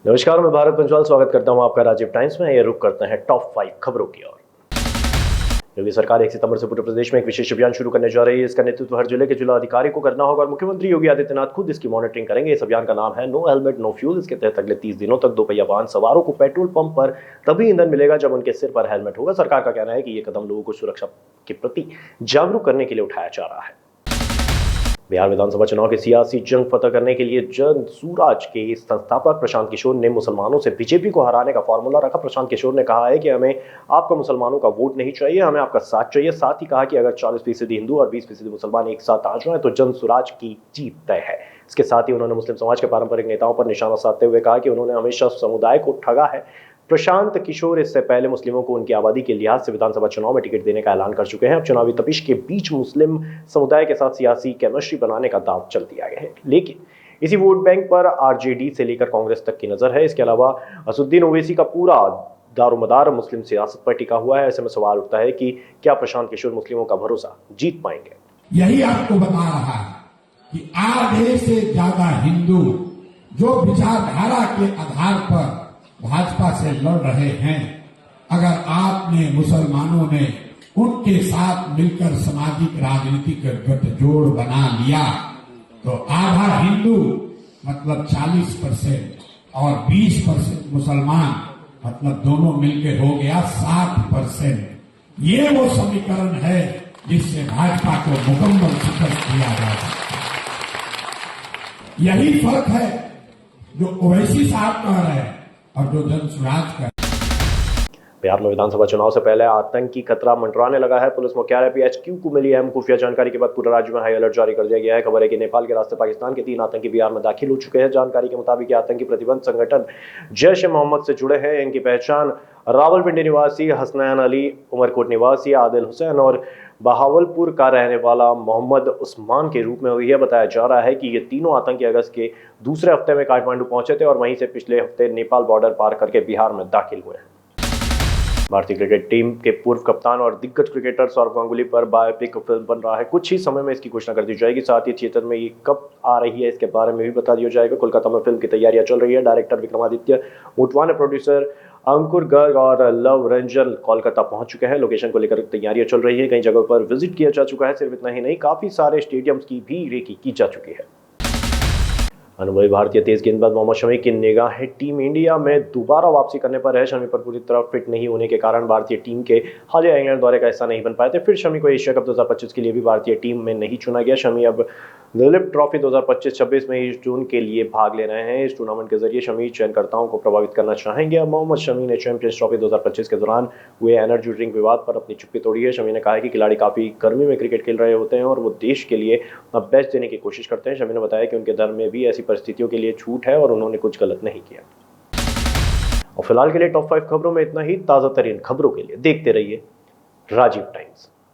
नमस्कार, मैं भारत पंचवाल स्वागत करता हूं आपका राजीव टाइम्स में। ये रुक करते हैं टॉप 5 खबरों की ओर। योगी सरकार 1 सितंबर से पूरे प्रदेश में एक विशेष अभियान शुरू करने जा रही है। इसका नेतृत्व हर जिले के जिलाधिकारी को करना होगा और मुख्यमंत्री योगी आदित्यनाथ खुद इसकी मॉनिटरिंग करेंगे। इस अभियान का नाम है नो हेलमेट नो फ्यूल। इसके तहत अगले 30 दिनों तक दोपहिया वाहन सवारों को पेट्रोल पंप पर तभी ईंधन मिलेगा जब उनके सिर पर हेलमेट होगा। सरकार का कहना है कि ये कदम लोगों को सुरक्षा के प्रति जागरूक करने के लिए उठाया जा रहा है। बिहार विधानसभा चुनाव की सियासी जंग फतह करने के लिए जन सुराज के संस्थापक प्रशांत किशोर ने मुसलमानों से बीजेपी को हराने का फॉर्मूला रखा। प्रशांत किशोर ने कहा है कि हमें आपका मुसलमानों का वोट नहीं चाहिए, हमें आपका साथ चाहिए। साथ ही कहा कि अगर 40% हिंदू और 20% मुसलमान एक साथ आ जाए तो जन सुराज की जीत तय है। इसके साथ ही उन्होंने मुस्लिम समाज के पारंपरिक नेताओं पर निशाना साधते हुए कहा कि उन्होंने हमेशा समुदाय को ठगा है। प्रशांत किशोर इससे पहले मुस्लिमों को उनकी आबादी के लिहाज से विधानसभा चुनाव में टिकट देने का ऐलान कर चुके हैं। अब चुनावी तपिश के बीच मुस्लिम समुदाय के साथ सियासी केमिस्ट्री बनाने का दांव चल दिया गया है, लेकिन इसी वोट बैंक पर आरजेडी से लेकर कांग्रेस तक की नजर है। इसके अलावा असदुद्दीन ओवैसी का पूरा दारोमदार मुस्लिम सियासत पर टिका हुआ है। ऐसे में सवाल उठता है कि क्या प्रशांत किशोर मुस्लिमों का भरोसा जीत पाएंगे। यही आपको बता रहा है कि आधे से ज्यादा हिंदू जो विचारधारा के आधार पर भाजपा से लड़ रहे हैं, अगर आपने मुसलमानों ने उनके साथ मिलकर सामाजिक राजनीतिक गठजोड़ बना लिया तो आधा हिंदू मतलब 40% और 20% मुसलमान मतलब दोनों मिलकर हो गया 60%। ये वो समीकरण है जिससे भाजपा को मुकम्मल शिकस्त दिया जा सकता है। यही फर्क है जो ओवैसी साहब कह रहे हैं और जो जन सुराज का। बिहार में विधानसभा चुनाव से पहले आतंकी खतरा मंडराने लगा है। पुलिस मुख्यालय पीएचक्यू को मिली अहम खुफिया जानकारी के बाद पूरे राज्य में हाई अलर्ट जारी कर दिया गया है। खबर है कि नेपाल के रास्ते पाकिस्तान के 3 आतंकी बिहार में दाखिल हो चुके हैं। जानकारी के मुताबिक आतंकी प्रतिबंध संगठन जैश ए मोहम्मद से जुड़े हैं। इनकी पहचान रावलपिंडी निवासी हसनैन अली, उमरकोट निवासी आदिल हुसैन और बहावलपुर का रहने वाला मोहम्मद उस्मान के रूप में हुई है। बताया जा रहा है कि ये तीनों आतंकी अगस्त के दूसरे हफ्ते में काठमांडू पहुंचे थे और वहीं से पिछले हफ्ते नेपाल बॉर्डर पार करके बिहार में दाखिल हुए हैं। भारतीय क्रिकेट टीम के पूर्व कप्तान और दिग्गज क्रिकेटर सौरव गांगुली पर बायोपिक फिल्म बन रहा है। कुछ ही समय में इसकी घोषणा कर दी जाएगी। साथ ही थिएटर में ये कब आ रही है इसके बारे में भी बता दिया जाएगा। कोलकाता में फिल्म की तैयारियां चल रही है। डायरेक्टर विक्रमादित्य मोटवाने, प्रोड्यूसर अंकुर गर्ग और लव रंजन कोलकाता पहुंच चुके हैं। लोकेशन को लेकर तैयारियां चल रही है। कई जगहों पर विजिट किया जा चुका है। सिर्फ इतना ही नहीं, काफी सारे स्टेडियम्स की भी रेकी की जा चुकी है। अनुभवी भारतीय तेज गेंदबाज मोहम्मद शमी की निगाहें टीम इंडिया में दोबारा वापसी करने पर है। शमी पर पूरी तरह फिट नहीं होने के कारण भारतीय टीम के हालिया इंग्लैंड दौरे का हिस्सा नहीं बन पाए थे। फिर शमी को एशिया कप 2025 के लिए भी भारतीय टीम में नहीं चुना गया। शमी अब दिलीप ट्रॉफी 2025-26 में इस जून के लिए भाग ले रहे हैं। इस टूर्नामेंट के जरिए शमी चयनकर्ताओं को प्रभावित करना चाहेंगे। अब मोहम्मद शमी ने चैंपियंस ट्रॉफी 2025 के दौरान हुए एनर्जी ड्रिंक विवाद पर अपनी चुप्पी तोड़ी है। शमी ने कहा है कि खिलाड़ी काफी गर्मी में क्रिकेट खेल रहे होते हैं और वो देश के लिए बेस्ट देने की कोशिश करते हैं। शमी ने बताया कि उनके धर्म में भी ऐसी परिस्थितियों के लिए छूट है और उन्होंने कुछ गलत नहीं किया। और फिलहाल के लिए टॉप 5 खबरों में इतना ही। ताजा तरीन खबरों के लिए देखते रहिए राजीव टाइम्स।